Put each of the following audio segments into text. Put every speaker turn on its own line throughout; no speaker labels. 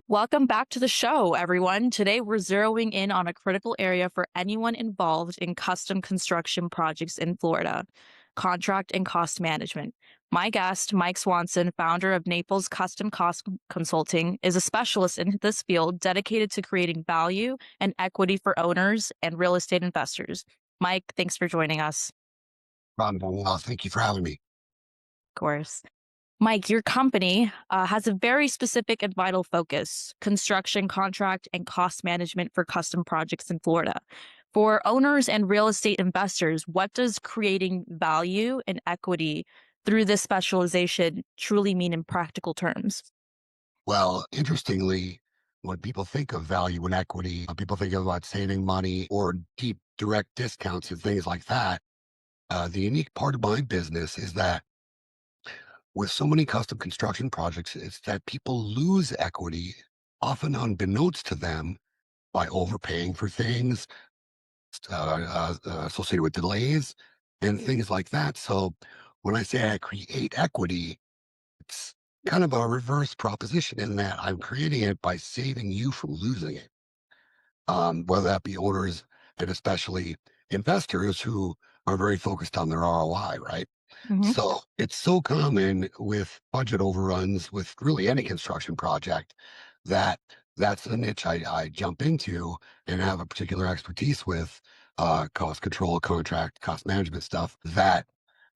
Welcome back to the show, everyone. Today, we're zeroing in on a critical area for anyone involved in custom construction projects in Florida: contract and cost management. My guest, Mike Swanson, founder of Naples Custom Cost Consulting, is a specialist in this field dedicated to creating value and equity for owners and real estate investors. Mike, thanks for joining us.
Well, thank you for having me.
Of course. Mike, your company has a very specific and vital focus: construction, contract, and cost management for custom projects in Florida. For owners and real estate investors, what does creating value and equity through this specialization truly mean in practical terms?
Well, interestingly, when people think of value and equity, people think about saving money or deep direct discounts and things like that. The unique part of my business is that with so many custom construction projects, it's that people lose equity, often unbeknownst to them, by overpaying for things associated with delays and things like that. So when I say I create equity, it's kind of a reverse proposition in that I'm creating it by saving you from losing it. Whether that be owners and especially investors who are very focused on their ROI, right?
Hmm.
So it's so common with budget overruns with really any construction project that that's the niche I jump into and have a particular expertise with cost control, contract, cost management stuff that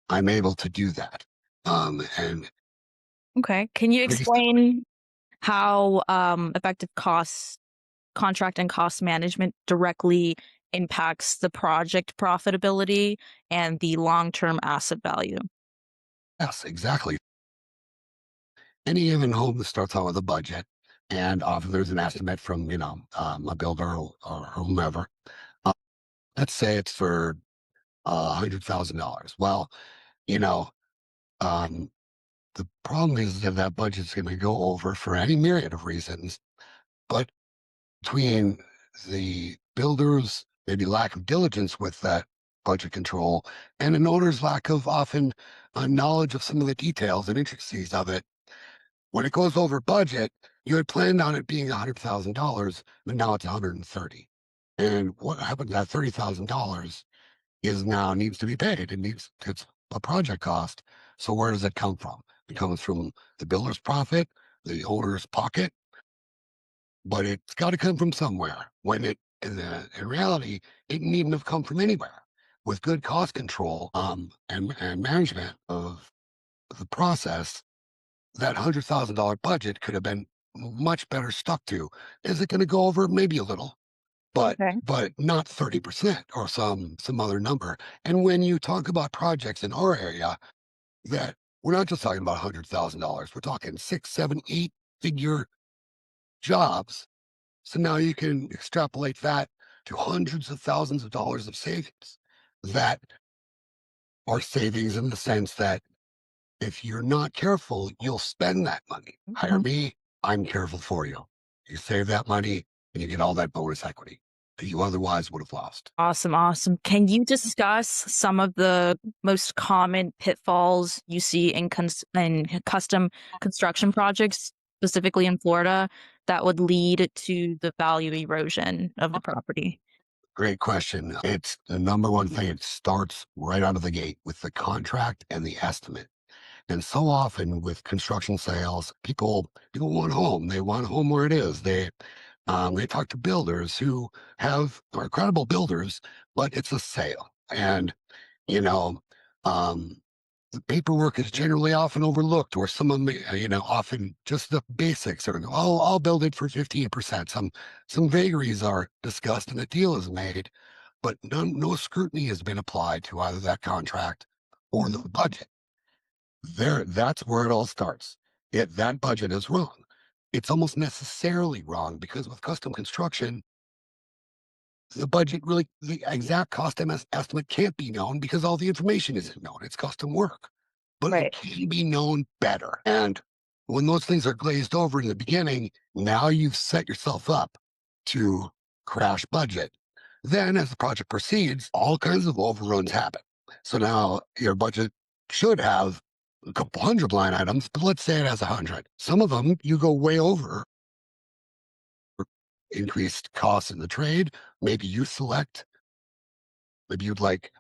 I'm able to do that. And
Okay. Can you
pretty
explain how effective contract and cost management directly impacts the project profitability and the long-term asset value?
Yes, exactly. Any given home that starts out with a budget, and often there's an estimate from, a builder or whomever. Uh, let's say it's for $100,000. Well, you know, um, the problem is that that budget's going to go over for any myriad of reasons. But between the builder's maybe lack of diligence with that budget control and an owner's lack of often knowledge of some of the details and intricacies of it, when it goes over budget, you had planned on it being $100,000, but now it's 130. And what happened to that $30,000 is now needs to be paid. It's a project cost. So where does it come from? It comes from the builder's profit, the owner's pocket, but it's got to come from somewhere. When in reality, it needn't have come from anywhere. With good cost control and management of the process, that $100,000 budget could have been much better stuck to. Is it going to go over? Maybe a little,
Okay.
but not 30% or some other number. And when you talk about projects in our area, that we're not just talking about $100,000, we're talking six, seven, eight figure jobs. So now you can extrapolate that to hundreds of thousands of dollars of savings that are savings in the sense that if you're not careful, you'll spend that money. Hire
Mhm.
me, I'm careful for you. You save that money and you get all that bonus equity that you otherwise would have lost.
Awesome, awesome. Can you discuss some of the most common pitfalls you see in custom construction projects, specifically in Florida, that would lead to the value erosion of the property?
Great question. It's the number one thing. It starts right out of the gate with the contract and the estimate. And so often with construction sales, people want a home. They want a home where it is. They talk to builders who are credible builders, but it's a sale. And you know, um, the paperwork is generally often overlooked, or some of them, often just the basics are, oh, I'll build it for 15%. Some vagaries are discussed and a deal is made, but no scrutiny has been applied to either that contract or the budget. That's where it all starts. That budget is wrong. It's almost necessarily wrong because with custom construction, the exact cost estimate can't be known because all the information isn't known. It's custom work, but it
Right.
can be known better. And when those things are glazed over in the beginning, now you've set yourself up to crash budget. Then, as the project proceeds, all kinds of overruns happen. So now your budget should have a couple hundred line items, but let's say it has 100. Some of them you go way over increased costs in the trade. Maybe you select, maybe you'd like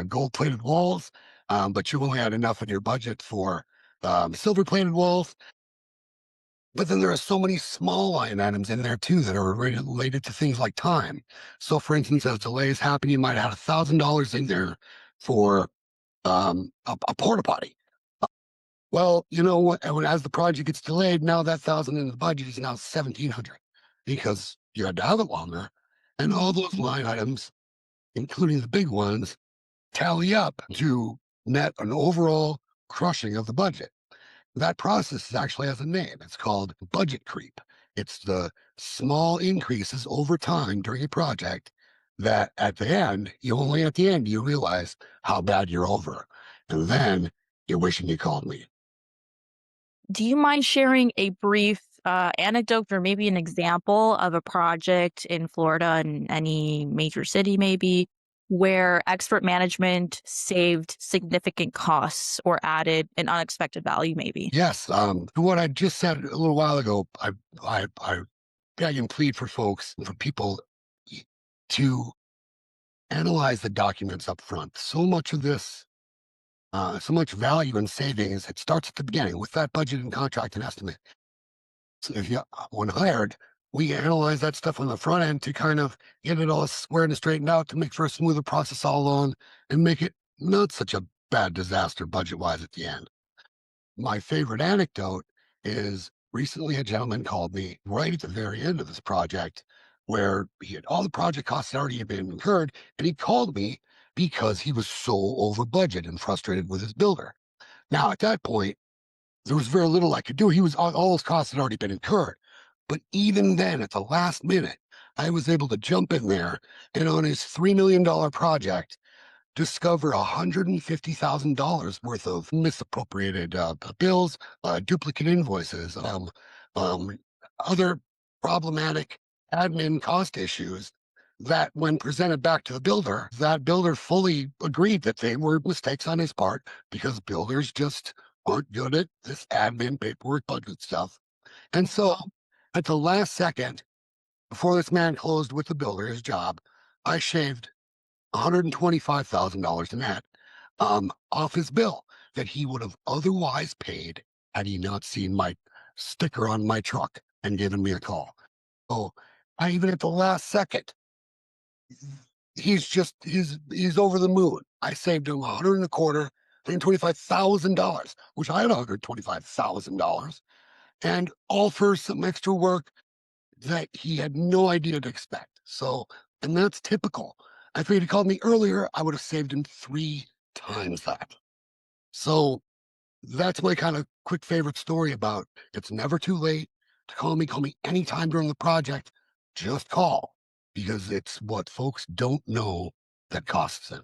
gold plated walls, but you only had enough in your budget for silver plated walls. But then there are so many small line items in there too that are related to things like time. So, for instance, as delays happen, you might have $1,000 in there for a porta potty. Well, you know what? As the project gets delayed, now that thousand in the budget is now 1,700 because you had to have it longer, and all those line items, including the big ones, tally up to net an overall crushing of the budget. That process actually has a name. It's called budget creep. It's the small increases over time during a project that at the end, you only at the end, you realize how bad you're over. And then you're wishing you called me.
Do you mind sharing a brief anecdote or maybe an example of a project in Florida in any major city, maybe, where expert management saved significant costs or added an unexpected value, maybe?
Yes, to what I just said a little while ago, I beg and plead for folks, for people to analyze the documents up front. So much of this so much value and savings, it starts at the beginning with that budget and contract and estimate. So if you, when hired, we analyze that stuff on the front end to kind of get it all squared and straightened out to make for a smoother process all along and make it not such a bad disaster budget wise at the end. My favorite anecdote is recently a gentleman called me right at the very end of this project where he had all the project costs had already been incurred, and he called me because he was so over budget and frustrated with his builder. Now, at that point, there was very little I could do. He was all those costs had already been incurred. But even then, at the last minute, I was able to jump in there and on his $3 million project, discover $150,000 worth of misappropriated bills, duplicate invoices, um, other problematic admin cost issues that, when presented back to the builder, that builder fully agreed that they were mistakes on his part because builders just aren't good at this admin paperwork budget stuff. And so, at the last second, before this man closed with the builder his job, I shaved $125,000 in that off his bill that he would have otherwise paid had he not seen my sticker on my truck and given me a call. Oh, I even at the last second, he's over the moon. I saved him 100 and a quarter, $125,000, which I had $125,000, and all for some extra work that he had no idea to expect. So, and that's typical. If he'd called me earlier, I would have saved him 3 times that. So that's my kind of quick favorite story about it's never too late to call me. Call me anytime during the project. Just call because it's what folks don't know that costs them.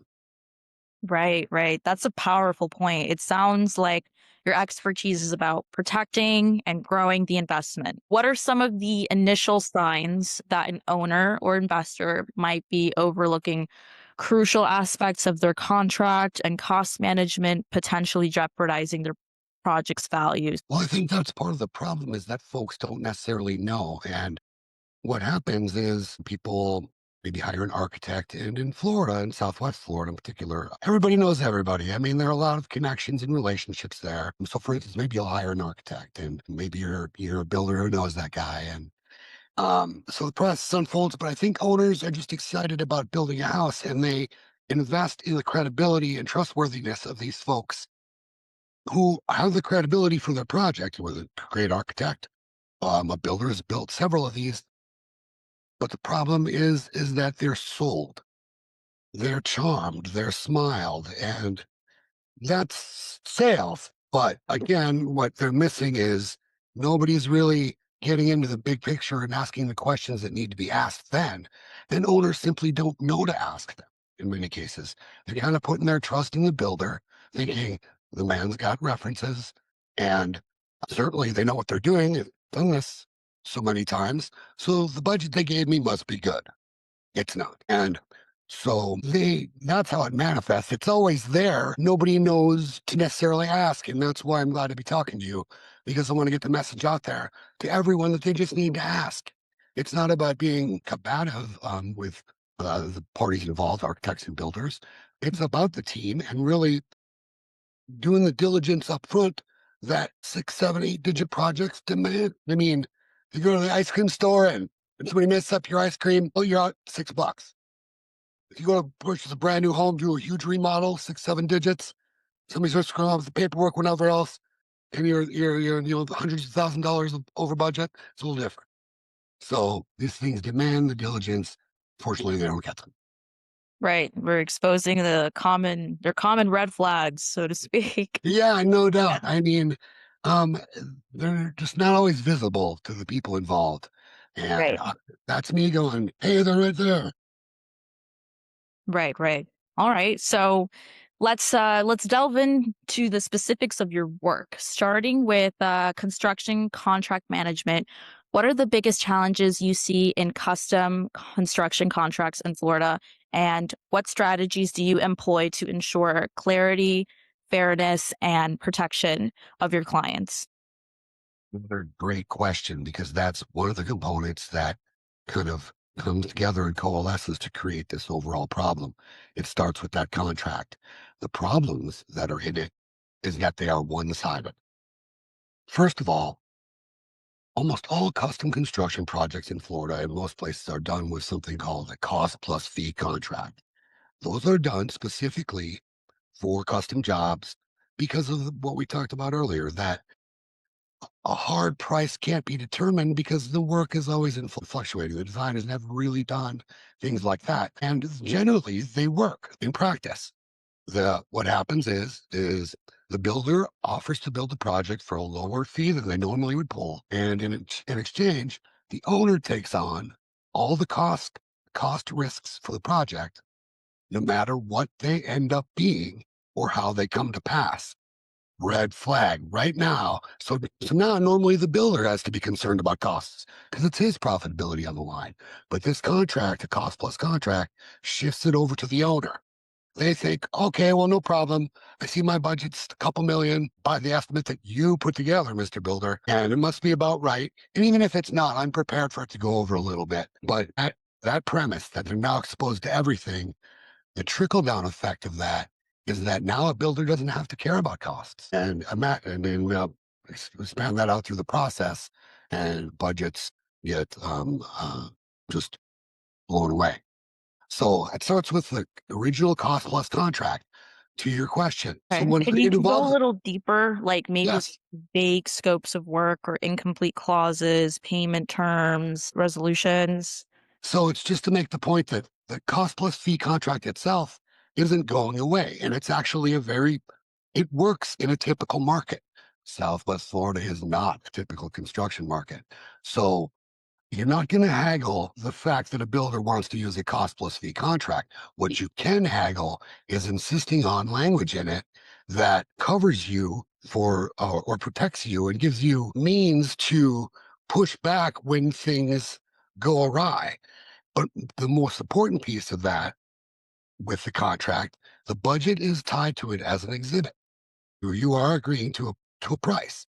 Right, right. That's a powerful point. It sounds like your expertise is about protecting and growing the investment. What are some of the initial signs that an owner or investor might be overlooking crucial aspects of their contract and cost management, potentially jeopardizing their project's values?
Well, I think that's part of the problem is that folks don't necessarily know. And what happens is people maybe hire an architect, and in Florida, in Southwest Florida in particular, everybody knows everybody. I mean, there are a lot of connections and relationships there. So, for instance, maybe you'll hire an architect, and maybe you're a builder who knows that guy, and so the process unfolds. But I think owners are just excited about building a house, and they invest in the credibility and trustworthiness of these folks who have the credibility for their project. With a great architect, a builder has built several of these, but the problem is that they're sold, they're charmed, they're smiled, and that's sales. But again, what they're missing is nobody's really getting into the big picture and asking the questions that need to be asked then. And owners simply don't know to ask them in many cases. They're kind of putting their trust in the builder, thinking the man's got references, and certainly they know what they're doing. They've done this so many times. So the budget they gave me must be good. It's not. And so that's how it manifests. It's always there. Nobody knows to necessarily ask. And that's why I'm glad to be talking to you, because I want to get the message out there to everyone that they just need to ask. It's not about being combative with the parties involved, architects and builders. It's about the team and really doing the diligence up front that 6, 7, 8-digit projects demand. I mean, if you go to the ice cream store and somebody messes up your ice cream, oh, you're out $6. If you go to purchase a brand new home, do a huge remodel, 6, 7 digits, somebody starts screwing up with the paperwork, whatever else, and you're hundreds of $1,000s over budget. It's a little different. So these things demand the diligence. Fortunately, they don't get them.
Right. We're exposing their common red flags, so to speak.
Yeah, no
Yeah.
doubt. I mean, um, they're just not always visible to the people involved, and
Right.
that's me going, "Hey, they're right there."
Right, right. All right. So let's delve into the specifics of your work, starting with construction contract management. What are the biggest challenges you see in custom construction contracts in Florida, and what strategies do you employ to ensure clarity, fairness, and protection of your clients?
Another great question because that's one of the components that kind of comes together and coalesces to create this overall problem. It starts with that contract. The problems that are in it is that they are one-sided. First of all, almost all custom construction projects in Florida and most places are done with something called a cost plus fee contract. Those are done specifically for custom jobs because of what we talked about earlier, that a hard price can't be determined because the work is always in fluctuating. The design is never really done, things like that. And generally they work in practice. What happens is the builder offers to build the project for a lower fee than they normally would pull. And in exchange, the owner takes on all the cost risks for the project, no matter what they end up being or how they come to pass. Red flag right now. So now normally the builder has to be concerned about costs because it's his profitability on the line. But this contract, a cost plus contract, shifts it over to the owner. They think, okay, well, no problem. I see my budget's a couple million by the estimate that you put together, Mr. Builder, and it must be about right. And even if it's not, I'm prepared for it to go over a little bit. But that premise that they're now exposed to everything, the trickle down effect of that is that now a builder doesn't have to care about costs. And then we'll expand that out through the process, and budgets get just blown away. So it starts with the original cost plus contract. To your question, so
Okay.
when
Can you
it
go a
involves,
little deeper, like maybe
yes.
vague scopes of work or incomplete clauses, payment terms, resolutions?
So it's just to make the point that the cost plus fee contract itself isn't going away, and it's actually it works in a typical market. Southwest Florida is not a typical construction market, so you're not going to haggle the fact that a builder wants to use a cost plus fee contract. What you can haggle is insisting on language in it that covers you for or protects you and gives you means to push back when things go awry. But the most important piece of that with the contract, the budget is tied to it as an exhibit. You are agreeing to a price.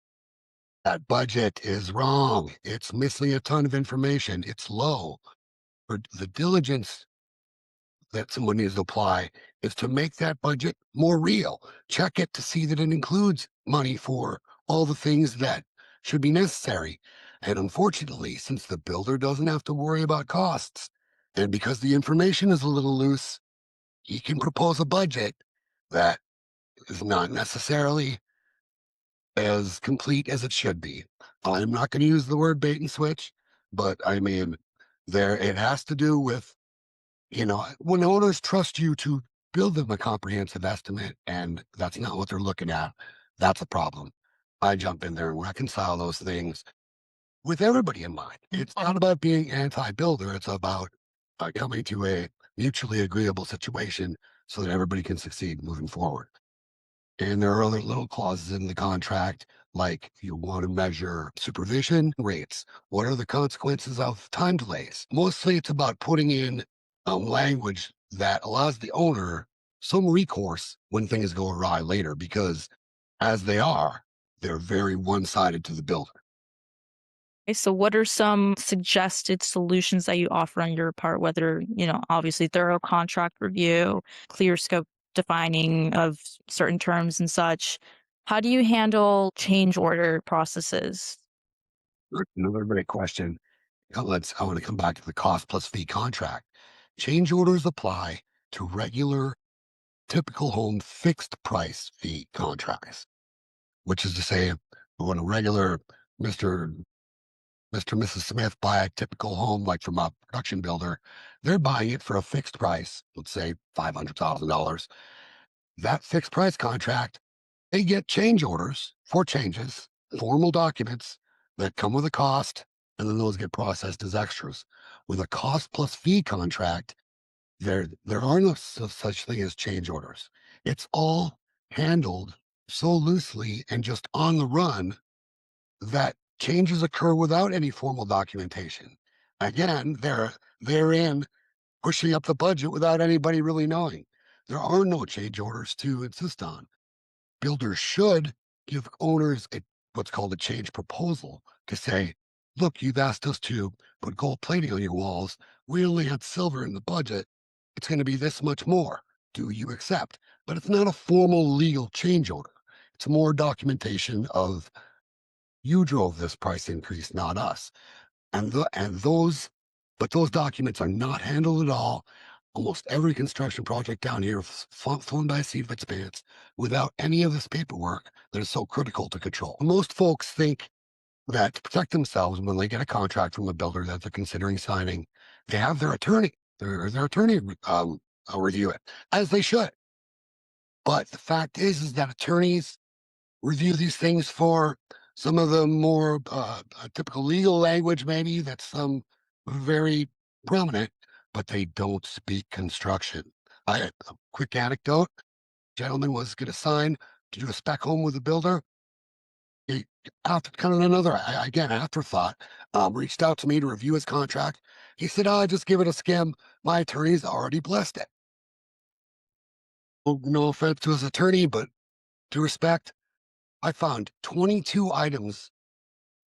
That budget is wrong. It's missing a ton of information. It's low. Or the diligence that someone needs to apply is to make that budget more real. Check it to see that it includes money for all the things that should be necessary. And unfortunately, since the builder doesn't have to worry about costs, and because the information is a little loose, he can propose a budget that is not necessarily as complete as it should be. I'm not going to use the word bait and switch, but I mean, it has to do with, when owners trust you to build them a comprehensive estimate and that's not what they're looking at, that's a problem. I jump in there and reconcile those things with everybody in mind. It's not about being anti-builder. It's about coming to a mutually agreeable situation so that everybody can succeed moving forward. And there are other little clauses in the contract, like you want to measure supervision rates. What are the consequences of time delays? Mostly it's about putting in language that allows the owner some recourse when things go awry later, because as they're very one sided to the builder.
Okay, so what are some suggested solutions that you offer on your part, whether, obviously thorough contract review, clear scope defining of certain terms and such? How do you handle change order processes?
Another great question. I want to come back to the cost plus fee contract. Change orders apply to regular, typical home fixed price fee contracts, which is to say, when a regular Mr. Mr. Mrs. Smith buy a typical home like from a production builder, they're buying it for a fixed price, let's say $500,000. That fixed price contract, they get change orders for changes, formal documents that come with a cost, and then those get processed as extras. With a cost plus fee contract, there are no such thing as change orders. It's all handled so loosely and just on the run that changes occur without any formal documentation. Again, they're in pushing up the budget without anybody really knowing. There are no change orders to insist on. Builders should give owners what's called a change proposal to say, look, you've asked us to put gold plating on your walls. We only had silver in the budget. It's going to be this much more. Do you accept? But it's not a formal legal change order. It's more documentation of you drove this price increase, not us. But those documents are not handled at all. Almost every construction project down here is flown by a seat of its pants without any of this paperwork that is so critical to control. Most folks think that to protect themselves when they get a contract from a builder that they're considering signing, they have their attorney review it, as they should. But the fact is that attorneys review these things for some of the more typical legal language, maybe that's very prominent, but they don't speak construction. A quick anecdote: gentleman was going to sign to do a spec home with a builder. He, after kind of another again afterthought, reached out to me to review his contract. He said, "Oh, just give it a skim. My attorney's already blessed it." Well, no offense to his attorney, but due respect, I found 22 items,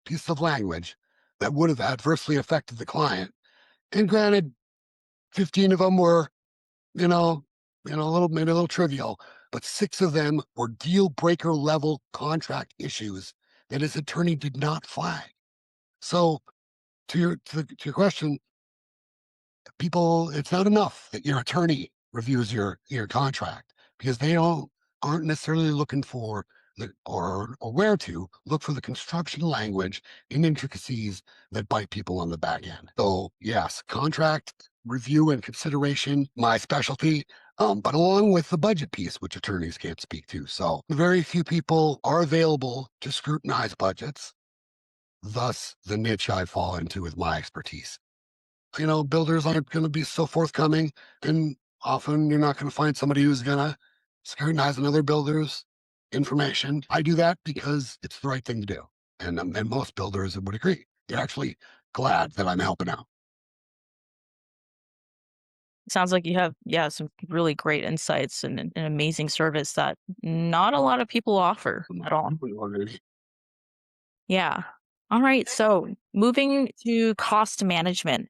piece of language that would have adversely affected the client. And granted, 15 of them were, you know, a little maybe a little trivial, but 6 of them were deal breaker level contract issues that his attorney did not flag. So to your question, people, it's not enough that your attorney reviews your contract, because they aren't necessarily looking for or where to look for the construction language and intricacies that bite people on the back end. So yes, contract review and consideration, my specialty. But along with the budget piece, which attorneys can't speak to. So very few people are available to scrutinize budgets. Thus, the niche I fall into with my expertise. Builders aren't going to be so forthcoming, and often you're not going to find somebody who's going to scrutinize another builder's information. I do that because it's the right thing to do, and most builders would agree. They're actually glad that I'm helping out.
Sounds like you have, yeah, some really great insights and an amazing service that not a lot of people offer at all. Yeah. All right. So moving to cost management,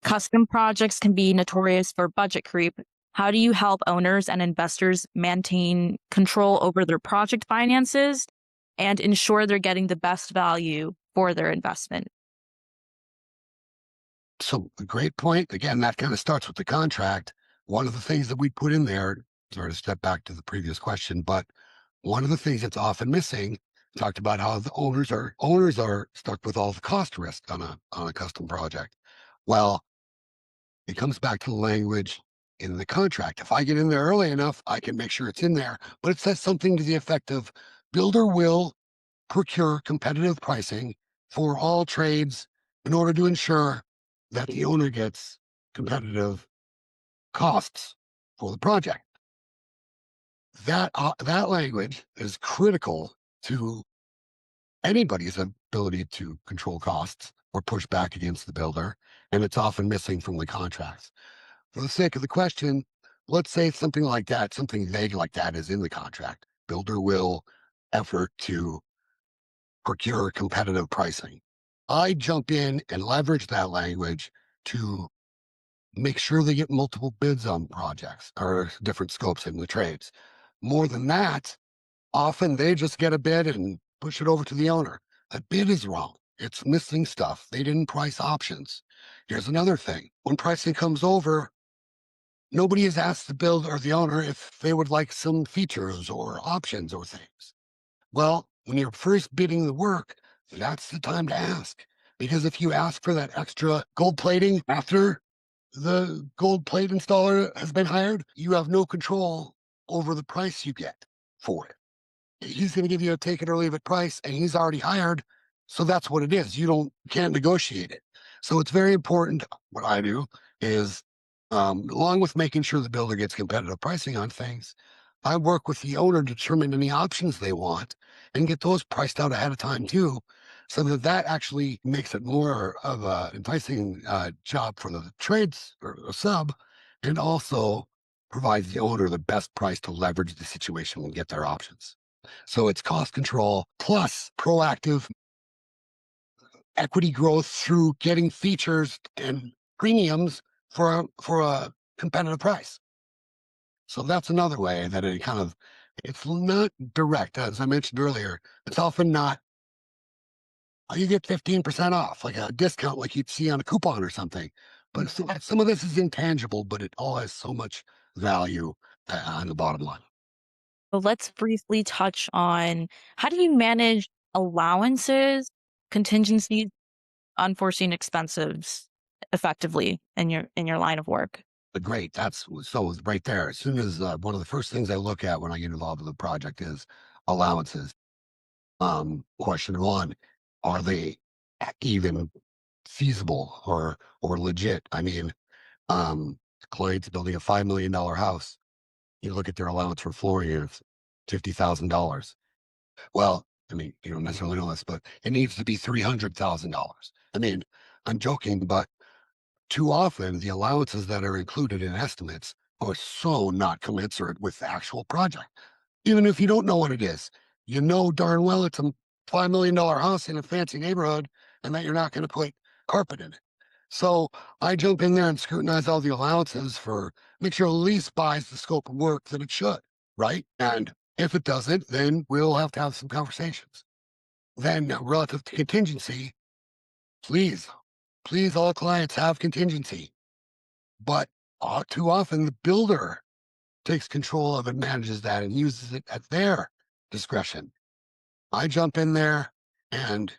custom projects can be notorious for budget creep. How do you help owners and investors maintain control over their project finances and ensure they're getting the best value for their investment?
So a great point. Again, that kind of starts with the contract. One of the things that we put in there, sorry to step back to the previous question, but one of the things that's often missing, talked about how the owners are stuck with all the cost risk on a custom project. Well, it comes back to the language in the contract. If I get in there early enough, I can make sure it's in there. But it says something to the effect of builder will procure competitive pricing for all trades in order to ensure that the owner gets competitive costs for the project. That language is critical to anybody's ability to control costs or push back against the builder, and it's often missing from the contracts. For the sake of the question, let's say something like that, something vague like that is in the contract. Builder will effort to procure competitive pricing. I jump in and leverage that language to make sure they get multiple bids on projects or different scopes in the trades. More than that, often they just get a bid and push it over to the owner. A bid is wrong. It's missing stuff. They didn't price options. Here's another thing. When pricing comes over, nobody has asked the builder or the owner if they would like some features or options or things. Well, when you're first bidding the work, that's the time to ask. Because if you ask for that extra gold plating after the gold plate installer has been hired, you have no control over the price you get for it. He's going to give you a take it or leave it price, and he's already hired. So that's what it is. Can't negotiate it. So it's very important. What I do is, along with making sure the builder gets competitive pricing on things, I work with the owner to determine any options they want and get those priced out ahead of time too, so that that actually makes it more of a enticing job for the trades or sub, and also provides the owner the best price to leverage the situation and get their options. So it's cost control plus proactive equity growth through getting features and premiums for a competitive price. So that's another way that it's not direct, as I mentioned earlier. It's often not, "Oh, you get 15% off, like a discount like you'd see on a coupon or something." But some of this is intangible, but it all has so much value on the bottom line.
So let's briefly touch on how do you manage allowances, contingencies, unforeseen expenses effectively in your line of work?
Great. That's so right there. As soon as one of the first things I look at when I get involved with a project is allowances. Question one: are they even feasible or legit? I mean, Clay's building a $5 million house. You look at their allowance for flooring, and it's $50,000. Well, I mean, you don't necessarily know this, but it needs to be $300,000. I mean, I'm joking, but too often, the allowances that are included in estimates are so not commensurate with the actual project. Even if you don't know what it is, you know darn well it's a $5 million house in a fancy neighborhood and that you're not going to put carpet in it. So I jump in there and scrutinize all the allowances for make sure the lease buys the scope of work that it should, right? And if it doesn't, then we'll have to have some conversations. Then relative to contingency, please, please, all clients have contingency, but too often the builder takes control of and manages that and uses it at their discretion. I jump in there and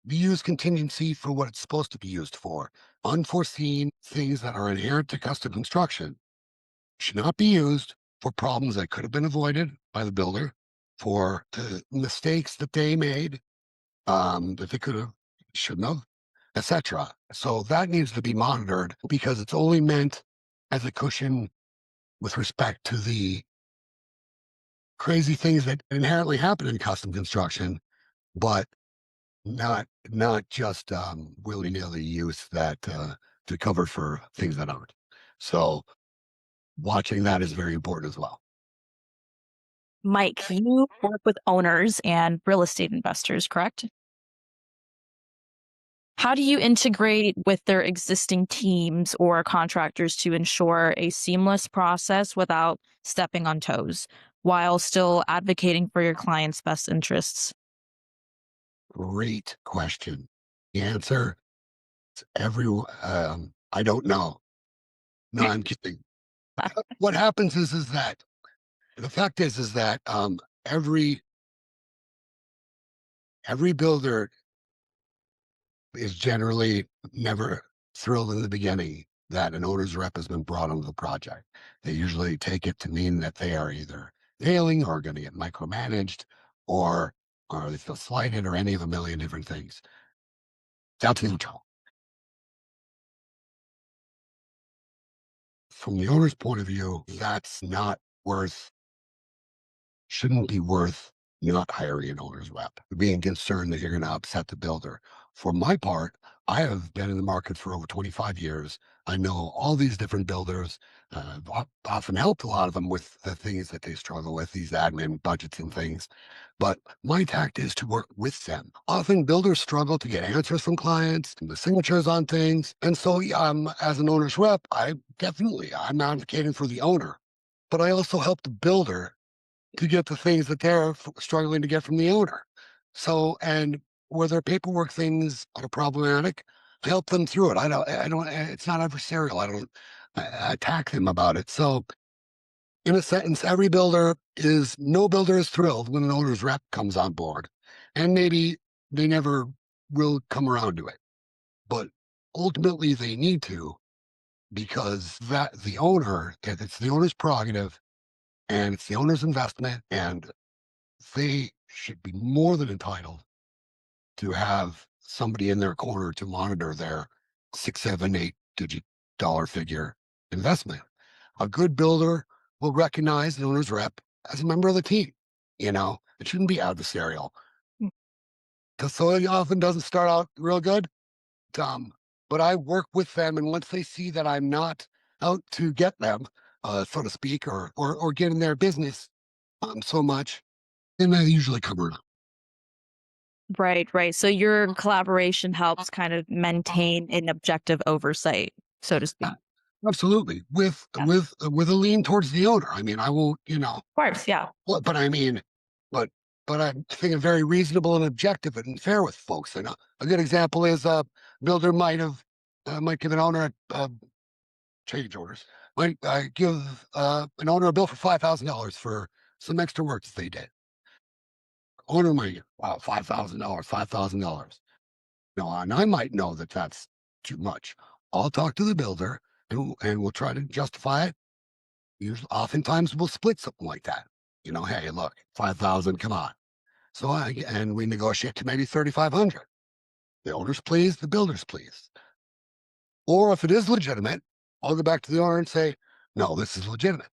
we use contingency for what it's supposed to be used for. Unforeseen things that are inherent to custom construction should not be used for problems that could have been avoided by the builder, for the mistakes that they made, that they could have, shouldn't have, etc. So that needs to be monitored because it's only meant as a cushion with respect to the crazy things that inherently happen in custom construction, but not just willy-nilly use that to cover for things that aren't. So watching that is very important as well.
Mike, you work with owners and real estate investors, correct? How do you integrate with their existing teams or contractors to ensure a seamless process without stepping on toes while still advocating for your client's best interests?
Great question. The answer is I don't know. No, I'm kidding. What happens is that the fact is that every every builder is generally never thrilled in the beginning that an owner's rep has been brought onto the project. They usually take it to mean that they are either failing or going to get micromanaged or they feel slighted or any of a million different things. That's neutral. From the owner's point of view, that's not worth, shouldn't be worth not hiring an owner's rep, being concerned that you're going to upset the builder. For my part, I have been in the market for over 25 years. I know all these different builders. I've often helped a lot of them with the things that they struggle with, these admin budgets and things. But my tact is to work with them. Often builders struggle to get answers from clients and the signatures on things. And so, yeah, as an owner's rep, I'm advocating for the owner, but I also help the builder to get the things that they're struggling to get from the owner. So, and where their paperwork things are problematic, I help them through it. It's not adversarial. I don't attack them about it. So, in a sentence, no builder is thrilled when an owner's rep comes on board. And maybe they never will come around to it. But ultimately, they need to because it's the owner's prerogative and it's the owner's investment. And they should be more than entitled to have somebody in their corner to monitor their 6, 7, 8 digit dollar figure investment. A good builder will recognize the owner's rep as a member of the team. It shouldn't be adversarial.
Mm.
Because so it often doesn't start out real good. But I work with them, and once they see that I'm not out to get them, so to speak, or get in their business so much, then they usually come around.
Right, right. So your collaboration helps kind of maintain an objective oversight, so to speak.
Uh, Absolutely, with
Yeah.
a lean towards the owner. I mean, I won't,
Of course, yeah.
but I mean, but I think I'm very reasonable and objective and fair with folks. And a good example is builder might give an owner change orders. Might give an owner a bill for $5,000 for some extra work that they did. Owner might, wow, $5,000, $5,000. No, and I might know that that's too much. I'll talk to the builder and we'll try to justify it. Usually, oftentimes we'll split something like that. Hey, look, 5,000, come on. And we negotiate to maybe 3,500. The owner's pleased, the builder's pleased. Or if it is legitimate, I'll go back to the owner and say, no, this is legitimate.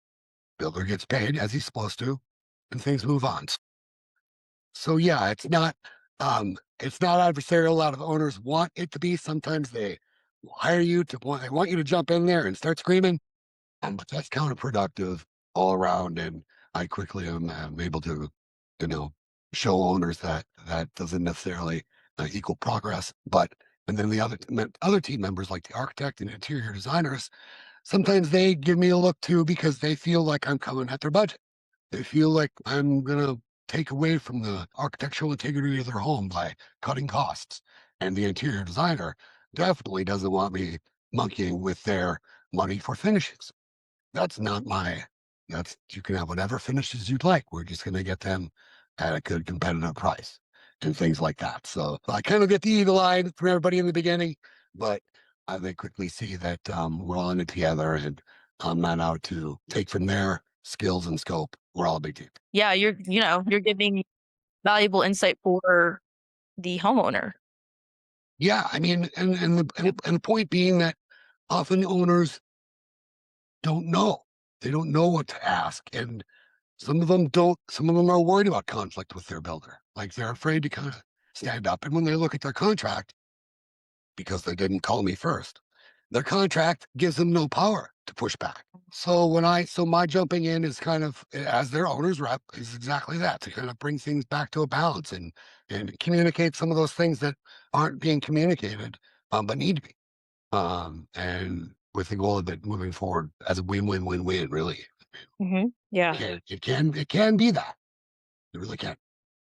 Builder gets paid as he's supposed to, and things move on. So yeah, it's not adversarial. A lot of owners want it to be. Sometimes they hire you they want you to jump in there and start screaming, but that's counterproductive all around. And I quickly am able to, you know, show owners that that doesn't necessarily equal progress. And then the other team members, like the architect and interior designers, sometimes they give me a look too because they feel like I'm coming at their budget. They feel like I'm gonna take away from the architectural integrity of their home by cutting costs. And the interior designer definitely doesn't want me monkeying with their money for finishes. That's not my that's You can have whatever finishes you'd like. We're just gonna get them at a good competitive price and things like that. So I kind of get the eagle eye from everybody in the beginning, but they quickly see that we're all in it together and I'm not out to take from their skills and scope. We're all a big team.
Yeah, you're giving valuable insight for the homeowner.
Yeah, I mean, and the point being that often owners don't know. They don't know what to ask, and some of them don't. Some of them are worried about conflict with their builder, like they're afraid to kind of stand up. And when they look at their contract, because they didn't call me first, their contract gives them no power to push back. So my jumping in is kind of as their owner's rep is exactly that, to kind of bring things back to a balance and communicate some of those things that aren't being communicated, but need to be. And with the goal of it moving forward as a win-win-win-win, really.
Yeah,
It can be that. It really can.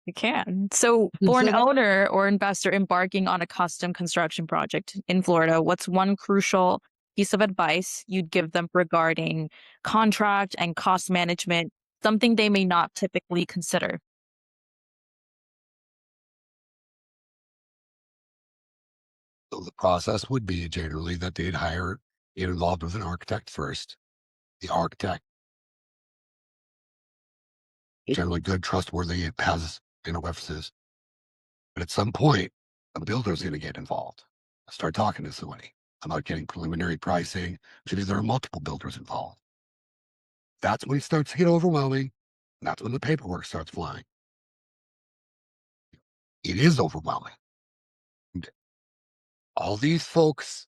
you can. So, for an
So
owner or investor embarking on a custom construction project in Florida, what's one crucial piece of advice you'd give them regarding contract and cost management, something they may not typically consider?
the process would be generally that they'd get involved with an architect first. The architect, generally good, trustworthy, has references. But at some point, a builder's going to get involved. Start talking to somebody about getting preliminary pricing. Usually there are multiple builders involved. That's when it starts to get overwhelming. That's when the paperwork starts flying. It is overwhelming. All these folks,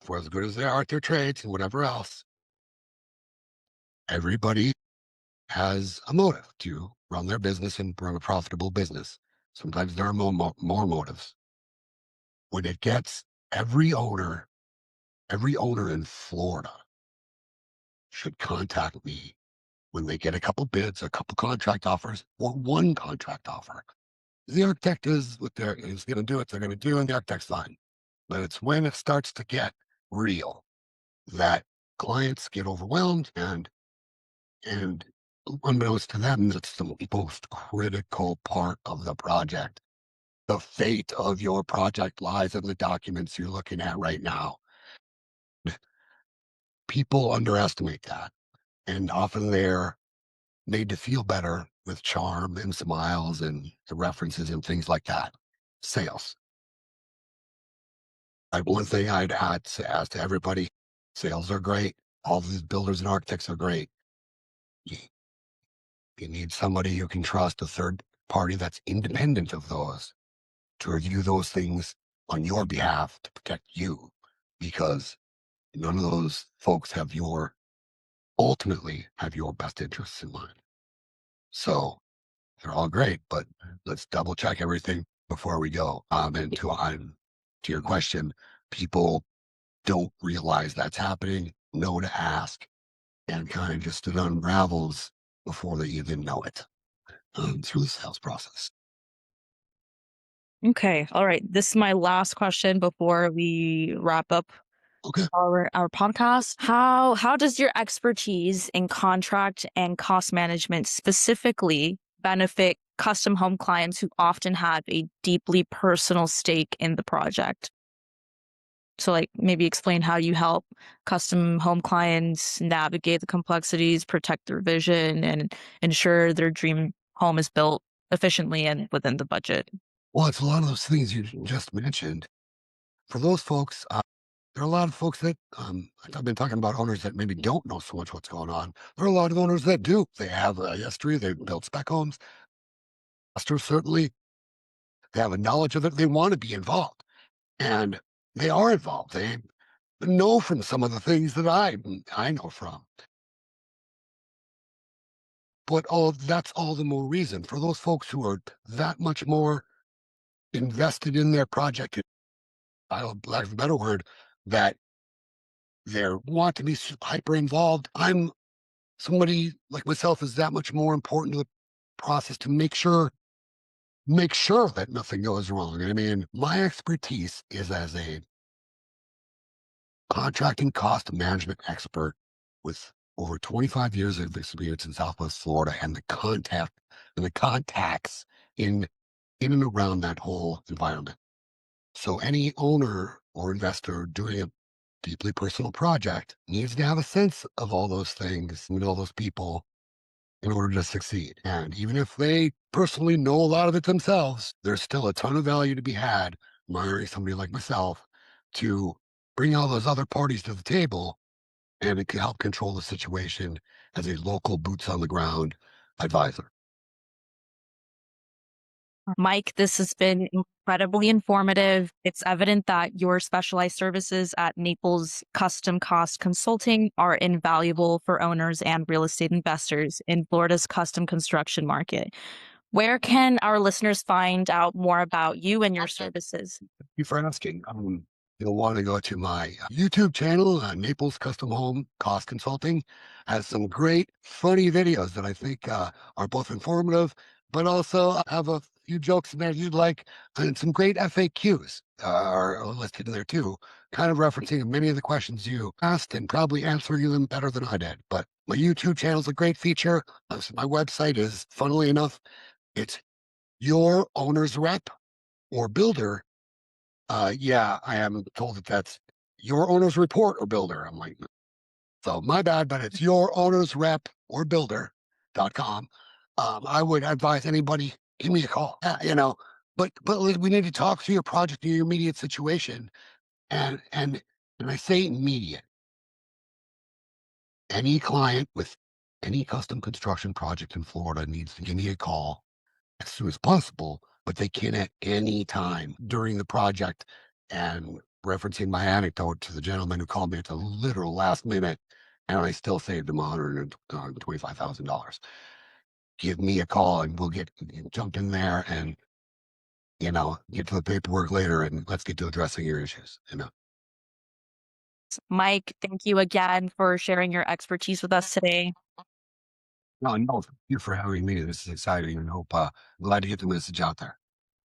for as good as they are at their trades and whatever else, everybody has a motive to run their business and run a profitable business. Sometimes there are more motives. When it gets every owner in Florida should contact me when they get a couple bids, a couple contract offers, or one contract offer. The architect is going to do what they're going to do, and the architect's fine. But it's when it starts to get real that clients get overwhelmed, and unbeknownst to them, it's the most critical part of the project. The fate of your project lies in the documents you're looking at right now. People underestimate that, and often they're made to feel better with charm and smiles and the references and things like that. Sales. One thing I'd add to ask to everybody, sales are great. All these builders and architects are great. You, you need somebody you can trust, a third party that's independent of those, to review those things on your behalf to protect you, because none of those folks ultimately have your best interests in mind. So they're all great, but let's double check everything before we go. And to your question, people don't realize that's happening, know to ask, and kind of just it unravels before they even know it through the sales process.
Okay. All right. This is my last question before we wrap up
Okay.
our podcast. How does your expertise in contract and cost management specifically benefit custom home clients who often have a deeply personal stake in the project? So, like, maybe explain how you help custom home clients navigate the complexities, protect their vision, and ensure their dream home is built efficiently and within the budget.
Well, it's a lot of those things you just mentioned. For those folks, there are a lot of folks that I've been talking about owners that maybe don't know so much what's going on. There are a lot of owners that do. They have a history. They've built spec homes. Investors certainly they have a knowledge of it. They want to be involved, and they are involved. They know from some of the things that I know from. But that's all the more reason for those folks who are that much more invested in their project. I don't lack of a better word, that they want to be hyper involved. I'm somebody like myself is that much more important to the process to make sure that nothing goes wrong. I mean, my expertise is as a contracting cost management expert with over 25 years of experience in Southwest Florida and the contacts in and around that whole environment. So any owner or investor doing a deeply personal project needs to have a sense of all those things and all those people in order to succeed. And even if they personally know a lot of it themselves, there's still a ton of value to be had from hiring somebody like myself to bring all those other parties to the table, and it can help control the situation as a local boots on the ground advisor.
Mike, this has been incredibly informative. It's evident that your specialized services at Naples Custom Cost Consulting are invaluable for owners and real estate investors in Florida's custom construction market. Where can our listeners find out more about you and your services?
You for asking. You'll want to go to my YouTube channel, Naples Custom Home Cost Consulting. Has some great, funny videos that I think are both informative, but also have a few jokes in there you'd like, and some great FAQs are listed in there too, kind of referencing many of the questions you asked and probably answering them better than I did. But my YouTube channel is a great feature. So my website is, funnily enough, it's your owner's rep or builder. Yeah, I am told that that's your owner's report or builder. I'm like, so my bad, but it's your owner's rep or builder.com. I would advise anybody, give me a call. But we need to talk through your project and your immediate situation. And I say immediate. Any client with any custom construction project in Florida needs to give me a call as soon as possible, but they can at any time during the project. And referencing my anecdote to the gentleman who called me at the literal last minute, and I still saved him $125,000. Give me a call and we'll get jump in there and get to the paperwork later and let's get to addressing your issues.
Mike, thank you again for sharing your expertise with us today.
No, no, thank you for having me. This is exciting and hope glad to get the message out there.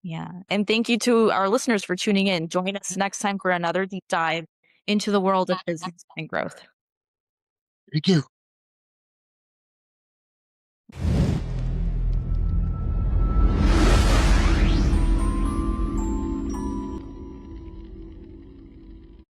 Yeah. And thank you to our listeners for tuning in. Join us next time for another deep dive into the world of business and growth.
Thank you.